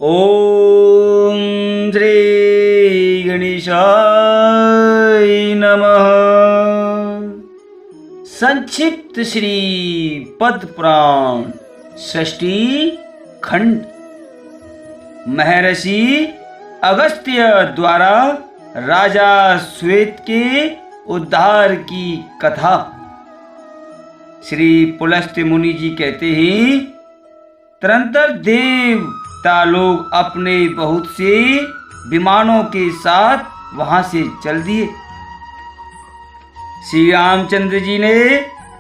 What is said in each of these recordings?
ओम श्री गणेशाय नमः। संक्षिप्त श्री पद्म पुराण षष्ठी खंड। महर्षि अगस्त्य द्वारा राजा श्वेत के उद्धार की कथा। श्री पुलस्त्य मुनि जी कहते हैं, तदनंतर देवता लोग अपने बहुत से विमानों के साथ वहां से चल दिए। श्री रामचंद्र जी ने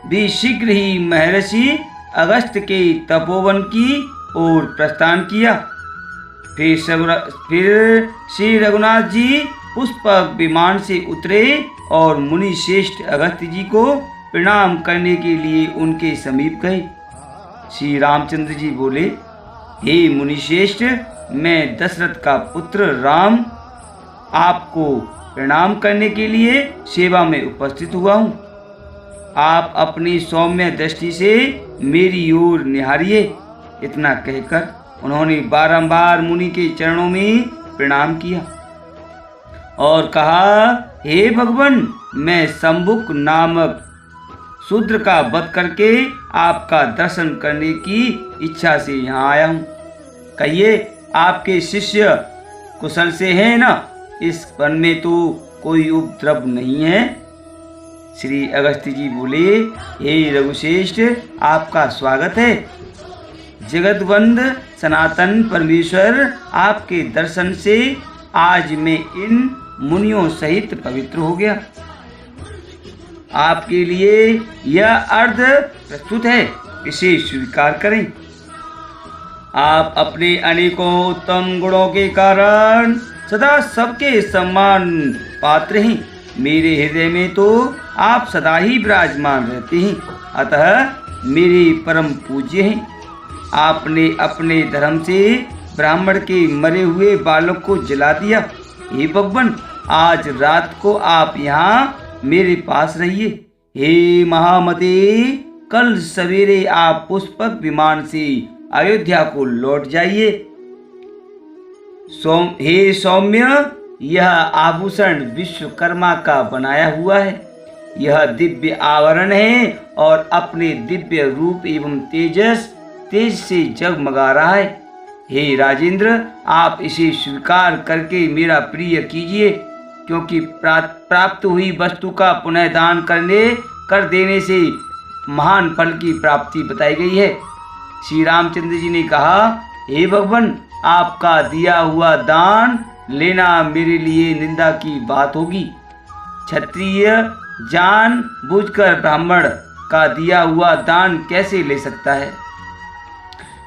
भी शीघ्र ही महर्षि अगस्त्य के तपोवन की ओर प्रस्थान किया। फिर श्री रघुनाथ जी पुष्पक विमान से उतरे और मुनि श्रेष्ठ अगस्त्य जी को प्रणाम करने के लिए उनके समीप गए। श्री रामचंद्र जी बोले, हे मुनिश्रेष्ठ, मैं दशरथ का पुत्र राम आपको प्रणाम करने के लिए सेवा में उपस्थित हुआ हूँ। आप अपनी सौम्य दृष्टि से मेरी ओर निहारिए। इतना कहकर उन्होंने बारंबार मुनि के चरणों में प्रणाम किया और कहा, हे भगवान, मैं शंभुक नामक शूद्र का वध करके आपका दर्शन करने की इच्छा से यहाँ आया हूँ। कहिए, आपके शिष्य कुशल से हैं ना? इस वन में तो कोई उपद्रव नहीं है। श्री अगस्त्य जी बोले, हे रघुश्रेष्ठ, आपका स्वागत है। जगतवंद सनातन परमेश्वर आपके दर्शन से आज मैं इन मुनियों सहित पवित्र हो गया। आपके लिए यह अर्घ प्रस्तुत है, इसे स्वीकार करें। आप अपने अनेकों उत्तम गुणों के कारण सदा सबके सम्मान पात्र हैं। मेरे हृदय में तो आप सदा ही विराजमान रहते हैं, अतः मेरे परम पूज्य हैं। आपने अपने धर्म से ब्राह्मण के मरे हुए बालक को जला दिया। हे भगवान, आज रात को आप यहाँ मेरे पास रहिए। हे महामते, कल सवेरे आप पुष्पक विमान से अयोध्या को लौट जाइए। हे सौम्य, यह आभूषण विश्वकर्मा का बनाया हुआ है। यह दिव्य आवरण है और अपने दिव्य रूप एवं तेज से जगमगा रहा है। हे राजेंद्र, आप इसे स्वीकार करके मेरा प्रिय कीजिए, क्योंकि प्राप्त हुई वस्तु का पुनः दान कर देने से महान फल की प्राप्ति बताई गई है। श्री रामचंद्र जी ने कहा, हे भगवान, आपका दिया हुआ दान लेना मेरे लिए निंदा की बात होगी। क्षत्रिय जान बूझकर ब्राह्मण का दिया हुआ दान कैसे ले सकता है?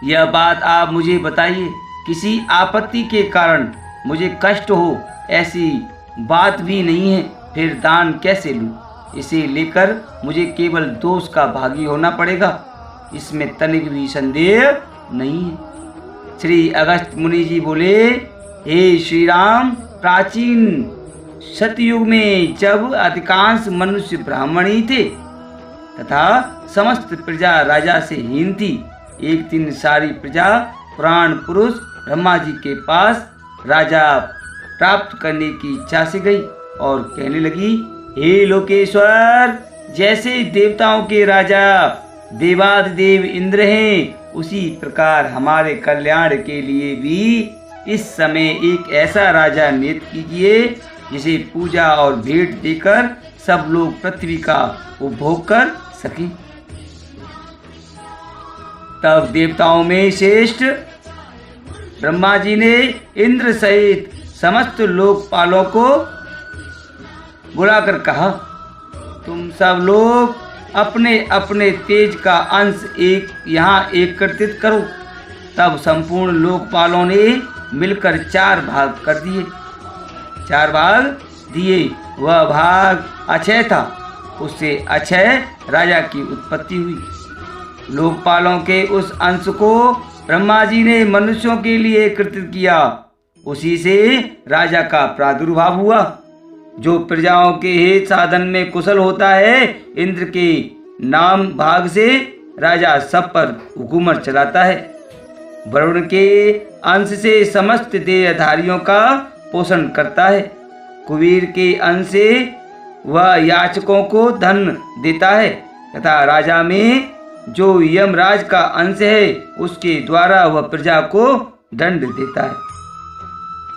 यह बात आप मुझे बताइए। किसी आपत्ति के कारण मुझे कष्ट हो ऐसी बात भी नहीं है, फिर दान कैसे लूँ? इसे लेकर मुझे केवल दोष का भागी होना पड़ेगा, इसमें तनिक भी संदेह नहीं है। श्री अगस्त्य मुनि जी बोले, हे श्री राम, प्राचीन सतयुग में जब अधिकांश मनुष्य ब्राह्मण ही थे तथा समस्त प्रजा राजा से हीन थी, एक दिन सारी प्रजा पुराण पुरुष ब्रह्मा जी के पास राजा प्राप्त करने की इच्छा से गई और कहने लगी, हे लोकेश्वर, जैसे देवताओं के राजा देवादिदेव इंद्र हैं, उसी प्रकार हमारे कल्याण के लिए भी इस समय एक ऐसा राजा नियुक्त कीजिए जिसे पूजा और भेंट देकर सब लोग पृथ्वी का उपभोग कर सकें। तब देवताओं में श्रेष्ठ ब्रह्मा जी ने इंद्र सहित समस्त लोकपालों को बुलाकर कहा, तुम सब लोग अपने अपने तेज का अंश यहाँ एकत्रित करो। तब संपूर्ण लोकपालों ने मिलकर 4 भाग कर दिए। 4 भाग दिए। वह भाग अक्षय था, उससे अक्षय राजा की उत्पत्ति हुई। लोकपालों के उस अंश को ब्रह्मा जी ने मनुष्यों के लिए एकत्रित किया, उसी से राजा का प्रादुर्भाव हुआ। जो प्रजाओं के हित साधन में कुशल होता है, इंद्र के नाम भाग से राजा सब पर हुकूमत चलाता है। वरुण के अंश से समस्त देहधारियों का पोषण करता है। कुबेर के अंश से वह याचकों को धन देता है तथा राजा में जो यमराज का अंश है उसके द्वारा वह प्रजा को दंड देता है।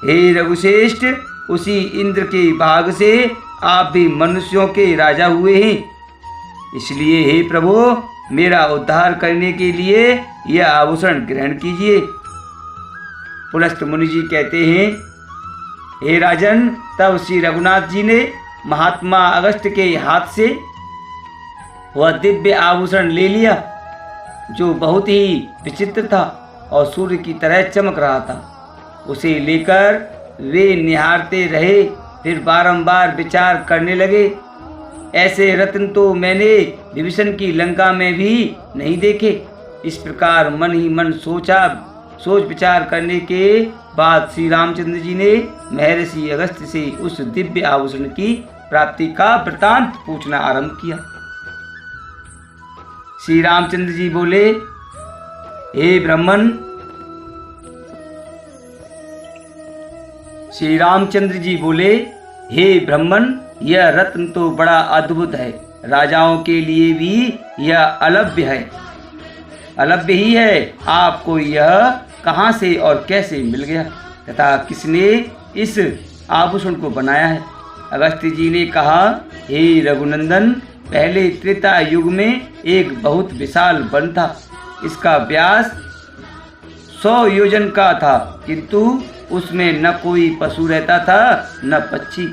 हे रघुश्रेष्ठ, उसी इंद्र के भाग से आप भी मनुष्यों के राजा हुए हैं। इसलिए हे प्रभु, मेरा उद्धार करने के लिए यह आभूषण ग्रहण कीजिए। पुलस्त मुनि जी कहते हैं, हे राजन, तब श्री रघुनाथ जी ने महात्मा अगस्त्य के हाथ से वह दिव्य आभूषण ले लिया जो बहुत ही विचित्र था और सूर्य की तरह चमक रहा था। उसे लेकर वे निहारते रहे, फिर बारंबार विचार करने लगे। ऐसे रत्न तो मैंने विभीषण की लंका में भी नहीं देखे। इस प्रकार मन ही मन सोच विचार करने के बाद श्री रामचंद्र जी ने महर्षि अगस्त्य से उस दिव्य आभूषण की प्राप्ति का वृतांत पूछना आरंभ किया। श्री रामचंद्र जी बोले, हे ब्राह्मण, श्री रामचंद्र जी बोले, हे ब्राह्मण, यह रत्न तो बड़ा अद्भुत है। राजाओं के लिए भी यह अलभ्य है, अलभ्य ही है। आपको यह कहाँ से और कैसे मिल गया तथा किसने इस आभूषण को बनाया है? अगस्त्य जी ने कहा, हे रघुनंदन, पहले त्रेता युग में एक बहुत विशाल वन था। इसका व्यास 100 योजन का था, किंतु उसमें न कोई पशु रहता था न पक्षी।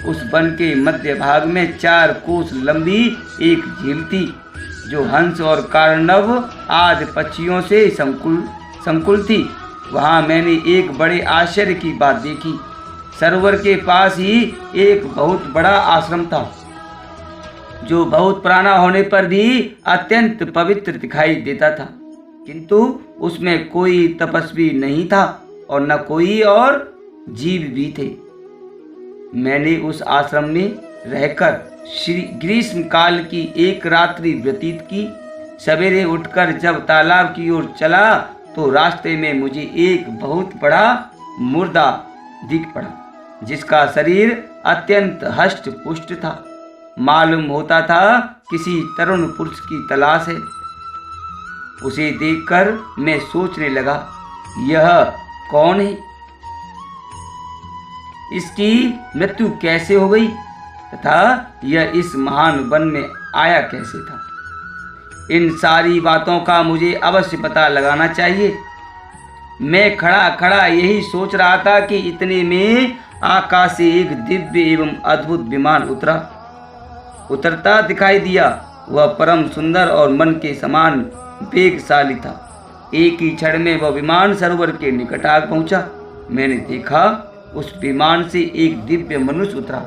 उस वन के मध्य भाग में 4 कोस लंबी एक झील थी जो हंस और कार्णव आदि पक्षियों से संकुल थी। वहाँ मैंने एक बड़े आश्चर्य की बात देखी। सरोवर के पास ही एक बहुत बड़ा आश्रम था जो बहुत पुराना होने पर भी अत्यंत पवित्र दिखाई देता था, किंतु उसमें कोई तपस्वी नहीं था और न कोई और जीव भी थे। मैंने उस आश्रम में रहकर ग्रीष्म काल की एक रात्रि व्यतीत की। सवेरे उठकर जब तालाब की ओर चला तो रास्ते में मुझे एक बहुत बड़ा मुर्दा दिख पड़ा जिसका शरीर अत्यंत हष्ट पुष्ट था। मालूम होता था किसी तरुण पुरुष की तलाश है। उसे देखकर मैं सोचने लगा, यह कौन है, इसकी मृत्यु कैसे हो गई तथा यह इस महान वन में आया कैसे था। इन सारी बातों का मुझे अवश्य पता लगाना चाहिए। मैं खड़ा खड़ा यही सोच रहा था कि इतने में आकाश से एक दिव्य एवं अद्भुत विमान उतरता दिखाई दिया। वह परम सुंदर और मन के समान वेगशाली था। एक ही क्षण में वह विमान सरोवर के निकट आ पहुंचा। मैंने देखा उस विमान से एक दिव्य मनुष्य उतरा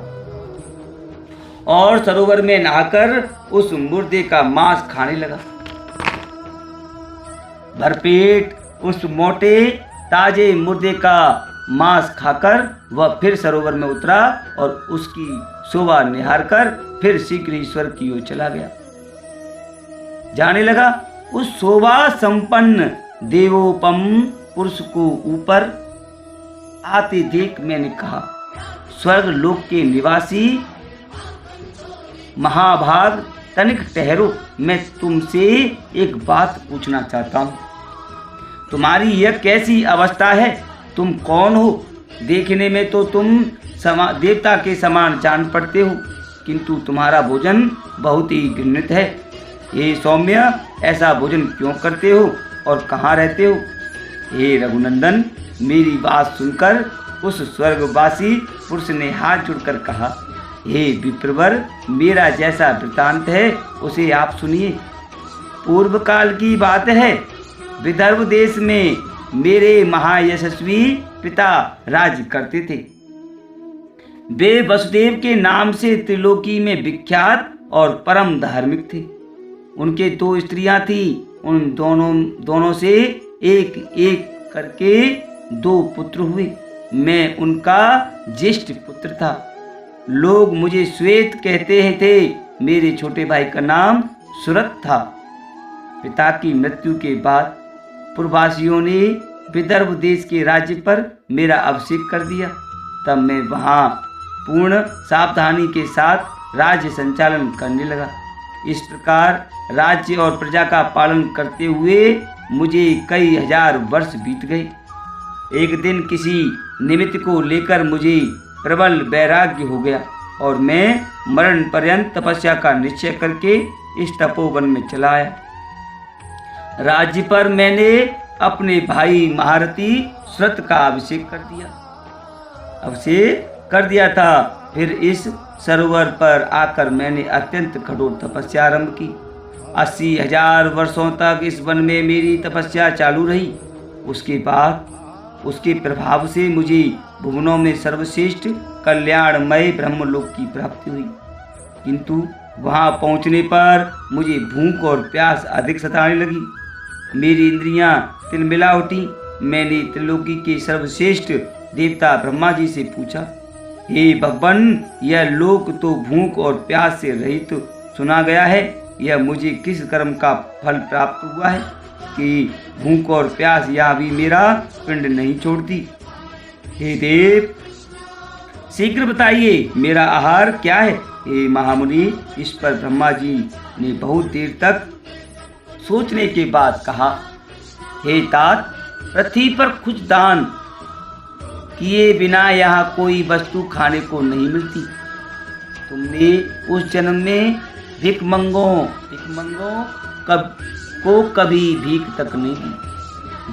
और सरोवर में नहाकर उस मुर्दे का मांस खाने लगा। भरपेट उस मोटे ताजे मुर्दे का मांस खाकर वह फिर सरोवर में उतरा और उसकी शोभा निहार कर फिर शीघ्र ईश्वर की ओर चला गया। जाने लगा उस शोभा संपन्न देवोपम पुरुष को ऊपर आते देख मैंने कहा, स्वर्ग लोक के निवासी महाभाग, तनिक ठहरो, मैं तुमसे एक बात पूछना चाहता हूँ। तुम्हारी यह कैसी अवस्था है? तुम कौन हो? देखने में तो तुम देवता के समान जान पड़ते हो, किंतु तुम्हारा भोजन बहुत ही घृणित है। हे सौम्य, ऐसा भोजन क्यों करते हो और कहाँ रहते हो? हे रघुनंदन, मेरी बात सुनकर उस स्वर्गवासी पुरुष ने हाथ जोड़कर कहा, हे विप्रवर, मेरा जैसा वृतांत है उसे आप सुनिए। पूर्व काल की बात है। विदर्भ देश में मेरे महायशस्वी पिता राज्य करते थे। वे वसुदेव के नाम से त्रिलोकी में विख्यात और परम धार्मिक थे। उनके 2 स्त्रियां थी। उन दोनों से एक एक करके 2 पुत्र हुए। मैं उनका ज्येष्ठ पुत्र था। लोग मुझे श्वेत कहते थे। मेरे छोटे भाई का नाम सुरथ था। पिता की मृत्यु के बाद पूर्ववासियों ने विदर्भ देश के राज्य पर मेरा अभिषेक कर दिया। तब मैं वहाँ पूर्ण सावधानी के साथ राज्य संचालन करने लगा। इस प्रकार राज्य और प्रजा का पालन करते हुए मुझे कई हजार वर्ष बीत गए। एक दिन किसी निमित्त को लेकर मुझे प्रबल वैराग्य हो गया और मैं मरण पर्यंत तपस्या का निश्चय करके इस तपोवन में चला आया। राज्य पर मैंने अपने भाई महारथी श्रुत का अभिषेक कर दिया था। फिर इस सरोवर पर आकर मैंने अत्यंत कठोर तपस्या आरंभ की। 80,000 वर्षों तक इस वन में मेरी तपस्या चालू रही। उसके बाद उसके प्रभाव से मुझे भुवनों में सर्वश्रेष्ठ कल्याणमय ब्रह्मलोक की प्राप्ति हुई। किंतु वहां पहुंचने पर मुझे भूख और प्यास अधिक सताने लगी। मेरी इंद्रियां तिलमिला उठी। मैंने त्रिलोकी के सर्वश्रेष्ठ देवता ब्रह्मा जी से पूछा, हे भगवान, यह लोक तो भूख और प्यास से रहित सुना गया है। यह मुझे किस कर्म का फल प्राप्त हुआ है कि भूख और प्यास यह भी मेरा पिंड नहीं छोड़ती? हे देव, शीघ्र बताइए, मेरा आहार क्या है? हे महामुनि, इस पर ब्रह्मा जी ने बहुत देर तक सोचने के बाद कहा, हे तात, पृथ्वी पर कुछ दान किए बिना यहाँ कोई वस्तु खाने को नहीं मिलती। तुमने उस जन्म में भिखमंगों को कभी भीख तक नहीं दी।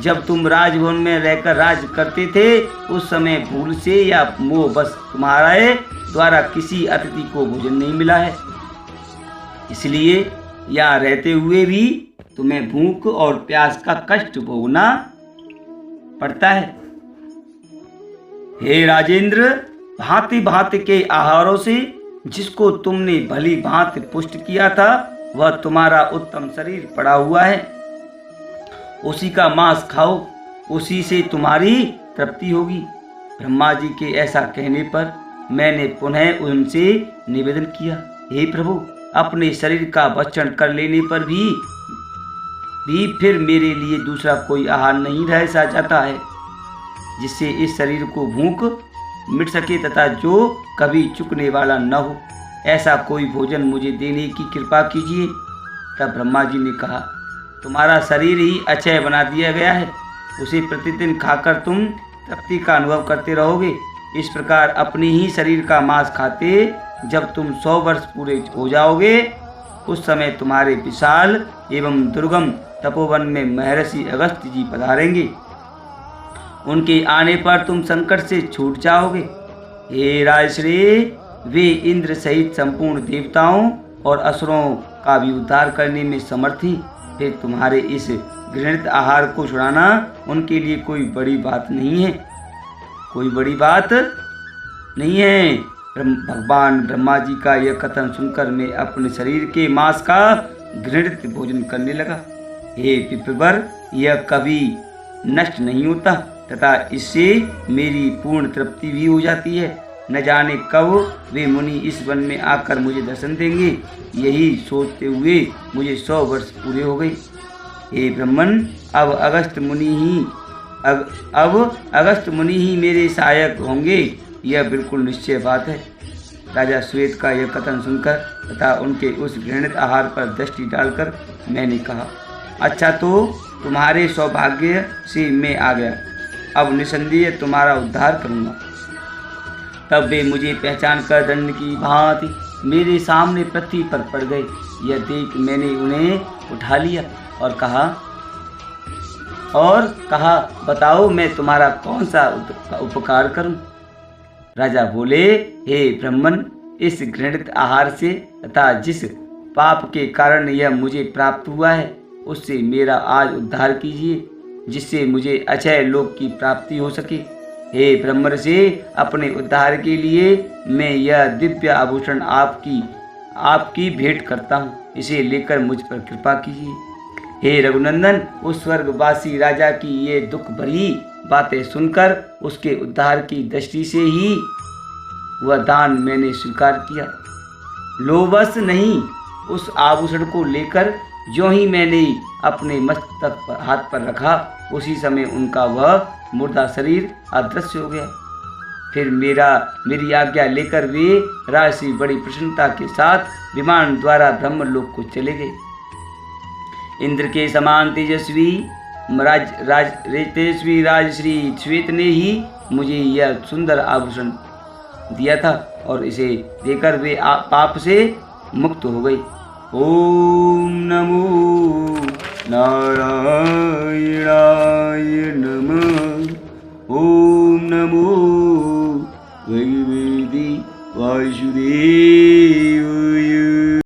जब तुम राजभवन में रहकर राज करते थे, उस समय भूल से या मोह बस तुम्हारे द्वारा किसी अतिथि को भोजन नहीं मिला है। इसलिए यहाँ रहते हुए भी तुम्हें भूख और प्यास का कष्ट भोगना पड़ता है। हे राजेंद्र, भांति भांति के आहारों से जिसको तुमने भली भांति पुष्ट किया था, वह तुम्हारा उत्तम शरीर पड़ा हुआ है। उसी का मांस खाओ, उसी से तुम्हारी तृप्ति होगी। ब्रह्मा जी के ऐसा कहने पर मैंने पुनः उनसे निवेदन किया, हे प्रभु, अपने शरीर का भक्षण कर लेने पर भी फिर मेरे लिए दूसरा कोई आहार नहीं रह जाता है जिससे इस शरीर को भूख मिट सके तथा जो कभी चुकने वाला न हो। ऐसा कोई भोजन मुझे देने की कृपा कीजिए। तब ब्रह्मा जी ने कहा, तुम्हारा शरीर ही अक्षय बना दिया गया है। उसे प्रतिदिन खाकर तुम तृप्ति का अनुभव करते रहोगे। इस प्रकार अपने ही शरीर का मांस खाते जब तुम 100 वर्ष पूरे हो जाओगे, उस समय तुम्हारे विशाल एवं दुर्गम तपोवन में महर्षि अगस्त्य जी पधारेंगे। उनके आने पर तुम संकट से छूट जाओगे। हे राजश्री, वे इंद्र सहित संपूर्ण देवताओं और असुरों का भी उद्धार करने में समर्थ हैं। फिर तुम्हारे इस घृणित आहार को छुड़ाना उनके लिए कोई बड़ी बात नहीं है। भगवान ब्रह्मा जी का यह कथन सुनकर मैं अपने शरीर के मांस का घृणित भोजन करने लगा। हे विप्रवर, यह कभी नष्ट नहीं होता तथा इससे मेरी पूर्ण तृप्ति भी हो जाती है। न जाने कब वे मुनि इस वन में आकर मुझे दर्शन देंगे। यही सोचते हुए मुझे 100 वर्ष पूरे हो गए। हे ब्रह्मन, अब अगस्त मुनि ही मेरे सहायक होंगे, यह बिल्कुल निश्चय बात है। राजा श्वेत का यह कथन सुनकर तथा उनके उस घृणित आहार पर दृष्टि डालकर मैंने कहा, अच्छा, तो तुम्हारे सौभाग्य से मैं आ गया। अब निसंदेह तुम्हारा उद्धार करूंगा। तब वे मुझे पहचान कर दंड की भांति मेरे सामने पृथ्वी पर पड़ गए। यह देख मैंने उन्हें उठा लिया और कहा, बताओ मैं तुम्हारा कौन सा उपकार करूं? राजा बोले, हे ब्राह्मण, इस घृणित आहार से तथा जिस पाप के कारण यह मुझे प्राप्त हुआ है, उससे मेरा आज उद्धार कीजिए, जिससे मुझे अक्षय लोक की प्राप्ति हो सके। हे ब्रह्मण, से अपने उद्धार के लिए मैं यह दिव्य आभूषण आपकी भेंट करता हूँ। इसे लेकर मुझ पर कृपा कीजिए। हे रघुनंदन, उस स्वर्गवासी राजा की ये दुख भरी बातें सुनकर उसके उद्धार की दृष्टि से ही वह दान मैंने स्वीकार किया। लोभवश नहीं, उस आभूषण को लेकर जो ही मैंने अपने मस्तक पर हाथ पर रखा, उसी समय उनका वह मुर्दा शरीर अदृश्य हो गया। फिर मेरी आज्ञा लेकर वे राजसी बड़ी प्रसन्नता के साथ विमान द्वारा ब्रह्मलोक को चले गए। इंद्र के समान तेजस्वी तेजस्वी राजश्री श्वेत ने ही मुझे यह सुंदर आभूषण दिया था और इसे देकर वे पाप से मुक्त हो गई। ओम नमो नारायणाय।